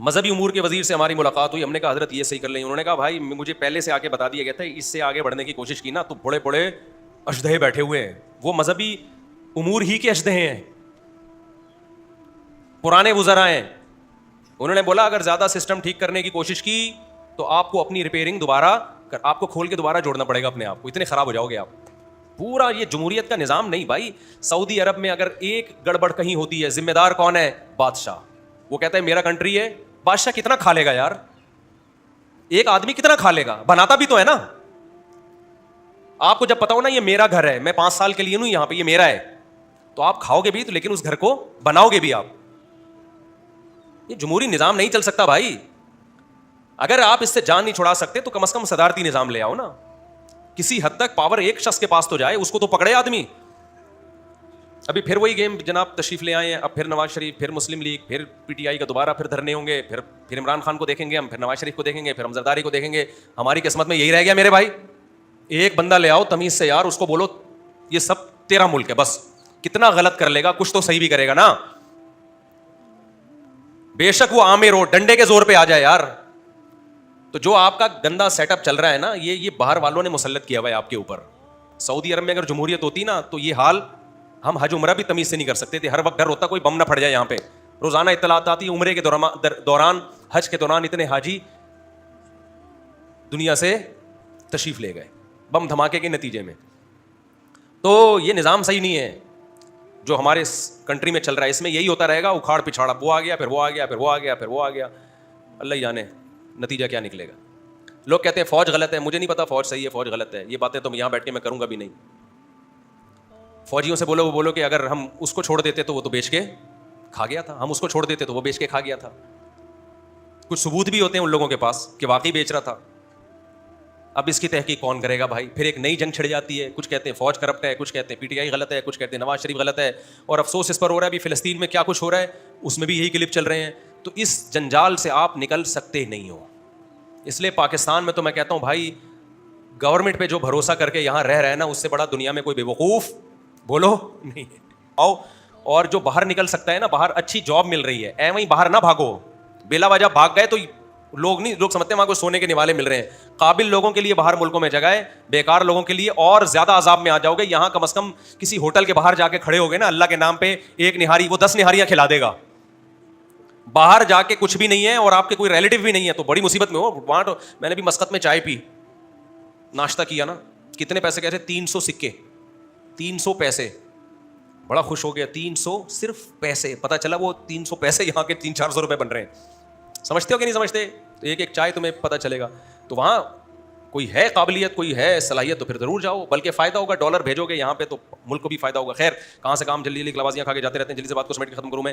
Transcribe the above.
مذہبی امور کے وزیر سے ہماری ملاقات ہوئی. ہم نے کہا حضرت یہ صحیح کر لیں. انہوں نے کہا بھائی مجھے پہلے سے آ کے بتا دیا گیا تھا, اس سے آگے بڑھنے کی کوشش کی نا تو بڑے بڑے اشدہے بیٹھے ہوئے ہیں, وہ مذہبی امور ہی کے اشدہے ہیں, پرانے وزراء ہیں. انہوں نے بولا اگر زیادہ سسٹم ٹھیک کرنے کی کوشش کی تو آپ کو اپنی ریپیئرنگ دوبارہ آپ کو کھول کے دوبارہ جوڑنا پڑے گا اپنے آپ کو, اتنے خراب ہو جاؤ گے آپ. پورا یہ جمہوریت کا نظام نہیں بھائی. سعودی عرب میں اگر ایک گڑبڑ کہیں ہوتی ہے ذمہ دار کون ہے؟ بادشاہ. وہ کہتا ہے میرا کنٹری ہے. بادشاہ کتنا کھا لے گا یار, ایک آدمی کتنا کھا لے گا, بناتا بھی تو ہے نا. آپ کو جب پتا ہو نا یہ میرا گھر ہے, میں 5 سال کے لیے ہوں یہاں پہ, یہ میرا ہے, تو آپ کھاؤ گے بھی تو, لیکن اس گھر کو بناؤ گے بھی آپ. یہ جمہوری نظام نہیں چل سکتا بھائی. اگر آپ اس سے جان نہیں چھڑا سکتے تو کم از کم صدارتی نظام لے آؤ نا. کسی حد تک پاور ایک شخص کے پاس تو جائے, اس کو تو پکڑے آدمی. ابھی پھر وہی گیم جناب تشریف لے آئے ہیں. اب پھر نواز شریف, پھر مسلم لیگ, پھر پی ٹی آئی کا دوبارہ پھر دھرنے ہوں گے, پھر عمران خان کو دیکھیں گے ہم, پھر نواز شریف کو دیکھیں گے, پھر ہم زرداری کو دیکھیں گے. ہماری قسمت میں یہی رہ گیا میرے بھائی. ایک بندہ لے آؤ تمیز سے یار, اس کو بولو یہ سب تیرا ملک ہے, بس کتنا غلط کر لے گا, کچھ تو صحیح بھی کرے گا نا. بے شک وہ عامر ہو, ڈنڈے کے زور پہ آ جائے یار. تو جو آپ کا گندا سیٹ اپ چل رہا ہے نا, یہ باہر والوں نے مسلط کیا ہوا ہے آپ کے اوپر. سعودی عرب میں اگر جمہوریت ہوتی نا تو یہ حال ہم حج عمرہ بھی تمیز سے نہیں کر سکتے تھے. ہر وقت ڈر ہوتا کوئی بم نہ پھٹ جائے یہاں پہ. روزانہ اطلاعات آتی عمرے کے دوران, حج کے دوران اتنے حاجی دنیا سے تشریف لے گئے بم دھماکے کے نتیجے میں. تو یہ نظام صحیح نہیں ہے جو ہمارے کنٹری میں چل رہا ہے. اس میں یہی ہوتا رہے گا, اکھاڑ پچھاڑا, وہ آ گیا, پھر وہ آ گیا, پھر وہ آ گیا, پھر وہ آ گیا. اللہ ہی جانے نتیجہ کیا نکلے گا. لوگ کہتے ہیں فوج غلط ہے. مجھے نہیں پتا فوج صحیح ہے فوج غلط ہے, یہ باتیں تو یہاں بیٹھ کے میں کروں گا بھی نہیں. فوجیوں سے بولو, وہ بولو کہ اگر ہم اس کو چھوڑ دیتے تو وہ تو بیچ کے کھا گیا تھا, ہم اس کو چھوڑ دیتے تو وہ بیچ کے کھا گیا تھا. کچھ ثبوت بھی ہوتے ہیں ان لوگوں کے پاس کہ واقعی بیچ رہا تھا. اب اس کی تحقیق کون کرے گا بھائی. پھر ایک نئی جنگ چھڑ جاتی ہے, کچھ کہتے ہیں فوج کرپٹ ہے, کچھ کہتے ہیں پی ٹی آئی غلط ہے, کچھ کہتے ہیں نواز شریف غلط ہے. اور افسوس اس پر ہو رہا ہے ابھی فلسطین میں کیا کچھ ہو رہا ہے, اس میں بھی یہی کلپ چل رہے ہیں. تو اس جنجال سے آپ نکل سکتے نہیں ہو. اس لیے پاکستان میں تو میں کہتا ہوں بھائی, گورنمنٹ پہ جو بھروسہ کر کے یہاں رہ رہا ہے نا, اس سے بڑا دنیا میں کوئی بے وقوف بولو نہیں ہے. آؤ, اور جو باہر نکل سکتا ہے نا, باہر اچھی جاب مل رہی ہے, وہیں باہر نہ بھاگو. بلا وجہ بھاگ گئے تو لوگ سمجھتے ہیں وہاں کو سونے کے نوالے مل رہے ہیں. قابل لوگوں کے لیے باہر ملکوں میں جگہ ہے, بیکار لوگوں کے لیے اور زیادہ عذاب میں آ جاؤ گے. یہاں کم از کم کسی ہوٹل کے باہر جا کے کھڑے ہو گئے نا اللہ کے نام پہ, ایک نہاری وہ 10 نہاریاں کھلا دے گا. باہر جا کے کچھ بھی نہیں ہے اور آپ کے کوئی ریلیٹو بھی نہیں ہے تو بڑی مصیبت میں ہو. وہاں میں نے بھی مسقط میں چائے پی, ناشتہ کیا نا, کتنے پیسے کہتے 300 سکے, 300 پیسے. بڑا خوش ہو گیا, 300 صرف پیسے. پتا چلا وہ 300 پیسے یہاں کے 300-400 روپے بن رہے ہیں. سمجھتے ہو کہ نہیں سمجھتے؟ تو ایک چائے تمہیں پتہ چلے گا. تو وہاں کوئی ہے قابلیت, کوئی ہے صلاحیت تو پھر ضرور جاؤ, بلکہ فائدہ ہوگا. ڈالر بھیجو گے یہاں پہ تو ملک کو بھی فائدہ ہوگا. خیر, کہاں سے کام جلدی جلدی کلابازیاں کھا کے جاتے رہتے ہیں. جلدی سے بات کو سمیٹ کے ختم کروں میں.